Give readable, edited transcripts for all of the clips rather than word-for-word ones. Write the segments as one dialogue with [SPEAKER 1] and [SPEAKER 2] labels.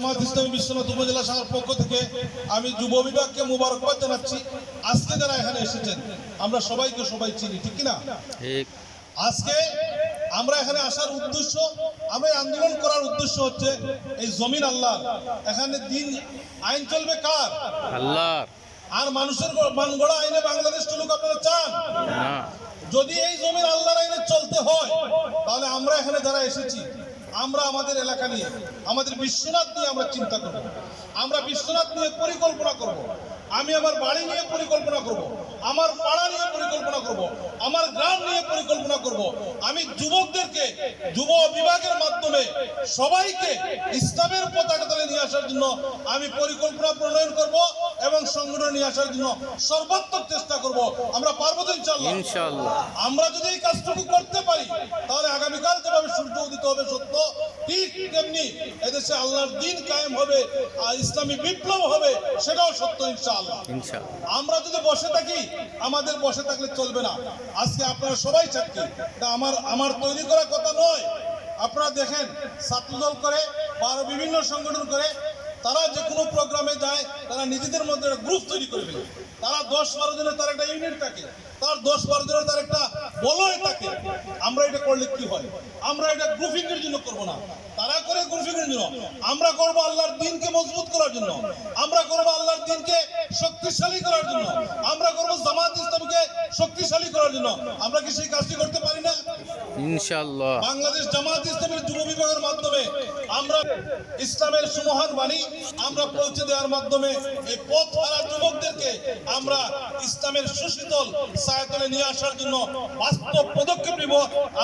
[SPEAKER 1] জামাত ইসলামী বিশ্বনাথ উপজেলা শাখার পক্ষ থেকে আমি যুব বিভাগকে মোবারকবাদ জানাচ্ছি। আজকে যারা এখানে এসেছেন আমরা সবাইকে সবাই চিনি, ঠিক কিনা? আজকে আমরা এখানে আসার উদ্দেশ্য, আমরা আন্দোলন করার উদ্দেশ্য হচ্ছে এই জমিন আল্লাহর, এখানে দিন আইন চলবে কার?
[SPEAKER 2] আল্লাহর।
[SPEAKER 1] আর মানুষের গড়া আইনে বাংলাদেশ চলুক আপনারা চান? যদি এই জমিন আল্লাহর আইনে চলতে হয় তাহলে আমরা এখানে যারা এসেছি আমরা আমাদের এলাকা নিয়ে, আমাদের বিশ্বনাথ নিয়ে আমরা চিন্তা করব, আমরা বিশ্বনাথ নিয়ে পরিকল্পনা করব, আমি আমার বাড়ি নিয়ে পরিকল্পনা করব, আমার পাড়া নিয়ে পরিকল্পনা করব, আমার গ্রাম নিয়ে পরিকল্পনা করব। আমি যুবকদেরকে যুব বিভাগের মাধ্যমে সবাইকে ইসলামের পতাকা তলে নিয়ে আসার জন্য আমি পরিকল্পনা প্রণয়ন করব এবং সংগঠন নিয়ে আসার জন্য সর্বাত্মক চেষ্টা করব। আমরা পারবো তো ইনশাআল্লাহ? আমরা যদি এই কাজটুকু করতে পারি তাহলে আগামীকাল যেভাবে সূর্য উদিত হবে সত্য, ঠিক তেমনি এদেশে আল্লাহর দ্বীন কায়েম হবে আর ইসলামী বিপ্লব হবে, সেটাও সত্য ইনশাআল্লাহ। আমরা যদি বসে থাকি, আমাদের বসে থাকলে চলবে না। আজকে আপনারা সবাই চাকরি, এটা আমার তৈরি করা কথা নয়। আপনারা দেখেন ছাত্রদল করে বা আরো বিভিন্ন সংগঠন করে, তারা যে কোনো প্রোগ্রামে যায়, তারা নিজেদের মধ্যে গ্রুপ তৈরি করে ফেলে। তারা 10-12 জনের তার একটা ইউনিট থাকে, তার 10-12 জনের তার একটা বলয় থাকে। আমরা এটা করলে কি হয়? আমরা এটা গ্রুপিং এর জন্য করব না, তারা করে গ্রুপিং এর জন্য। আমরা করব আল্লাহর দ্বীনকে মজবুত করার জন্য, আমরা করব আল্লাহর দ্বীনকে শক্তিশালী করার জন্য, আমরা করব জামাত ইসলামকে শক্তিশালী করার জন্য। আমরা কি সেই কাজটি করতে পারি না?
[SPEAKER 2] ইনশাআল্লাহ।
[SPEAKER 1] বাংলাদেশ জামাত ইসলামের যুব বিভাগের মাধ্যমে আমরা ইসলামের সুমহান বাণী আমরা পৌঁছে দেওয়ার মাধ্যমে এই পথ হারা যুবকদেরকে আমরা ইসলামের সুশীতল ছায়াতলে নিয়ে আসার জন্য বাস্তব পদক্ষেপ নিব।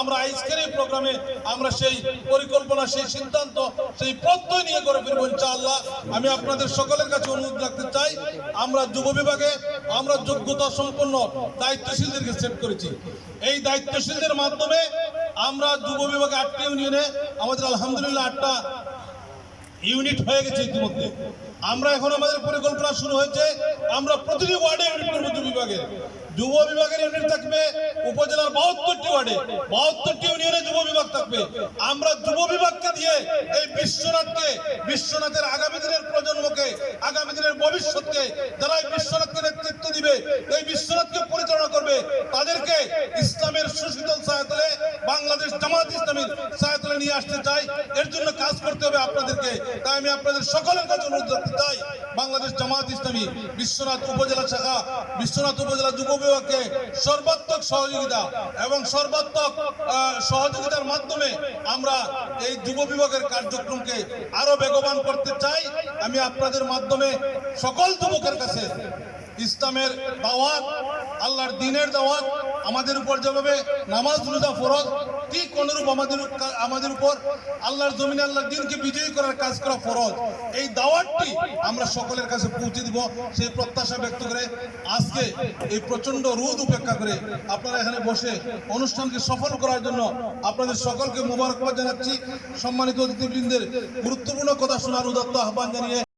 [SPEAKER 1] আমরা আজকের এই প্রোগ্রামে আমরা সেই পরিকল্পনা, সেই সিদ্ধান্ত, সেই প্রত্যয় নিয়ে করে ফিরবো ইনশাআল্লাহ। আমি আপনাদের সকলের কাছে অনুরোধ রাখতে চাই, আমরা যুব বিভাগে আমরা যোগ্যতা সম্পন্ন দায়িত্বশীলদেরকে সেট করেছি। এই দায়িত্বশীলদের মাধ্যমে আমরা যুব বিভাগে 8টি ইউনিয়নে আমাদের আলহামদুলিল্লাহ 8টা ইউনিট হয়ে গেছে ইতিমধ্যে। আমরা এখন আমাদের পরিকল্পনা শুরু হয়েছে, আমরা প্রতিটি ওয়ার্ডে ইউনিট করবো যুব বিভাগের ইউনিট থাকবে। উপজেলার 72টি ওয়ার্ডে 72টি ইউনিয়নে যুব বিভাগ থাকবে। আমরা যুব বিভাগকে দিয়ে এই বিশ্বনাথের আগামী দিনের প্রজন্মকে, আগামী দিনের ভবিষ্যৎকে, যারা এই বিশ্বনাথকে নেতৃত্ব দিবে, এই বিশ্বনাথকে পরিচালনা করবে, তাদেরকে ইসলামের সুশীতল ছায়াতলে, বাংলাদেশ জামাত ইসলামীর ছায়াতলে নিয়ে আসতে চাই। এর জন্য কাজ করতে হবে আপনাদেরকে। তাই আমি আপনাদের সকলের কাছে অনুরোধ রাখতে চাই, বাংলাদেশ জামাত ইসলামী বিশ্বনাথ উপজেলা শাখা, বিশ্বনাথ উপজেলা যুব বিভাগকে সর্বাত্মক সহযোগিতা এবং সর্বাত্মক সহযোগিতার মাধ্যমে আমরা এই যুব বিভাগের কার্যক্রমকে আরো বেগবান করতে চাই। আমি আপনাদের মাধ্যমে সকল যুবকের কাছে ইসলামের দাওয়াত, আল্লাহর দ্বীনের দাওয়াত, আমাদের উপর যেভাবে নামাজ রোজা ফরজ, ঠিক অনুরূপ আমাদের উপর আল্লাহর জমিনে আল্লাহর দ্বীনকে বিজয়ী করার কাজ করা ফরজ। এই দাওয়াতটি আমরা সকলের কাছে পৌঁছে দিব, সেই প্রত্যাশা ব্যক্ত করে আজকে এই প্রচন্ড রোদ উপেক্ষা করে আপনারা এখানে বসে অনুষ্ঠানকে সফল করার জন্য আপনাদের সকলকে মোবারকবাদ জানাচ্ছি। সম্মানিত অতিথিবৃন্দের গুরুত্বপূর্ণ কথা শোনার উদাত্ত আহ্বান জানিয়ে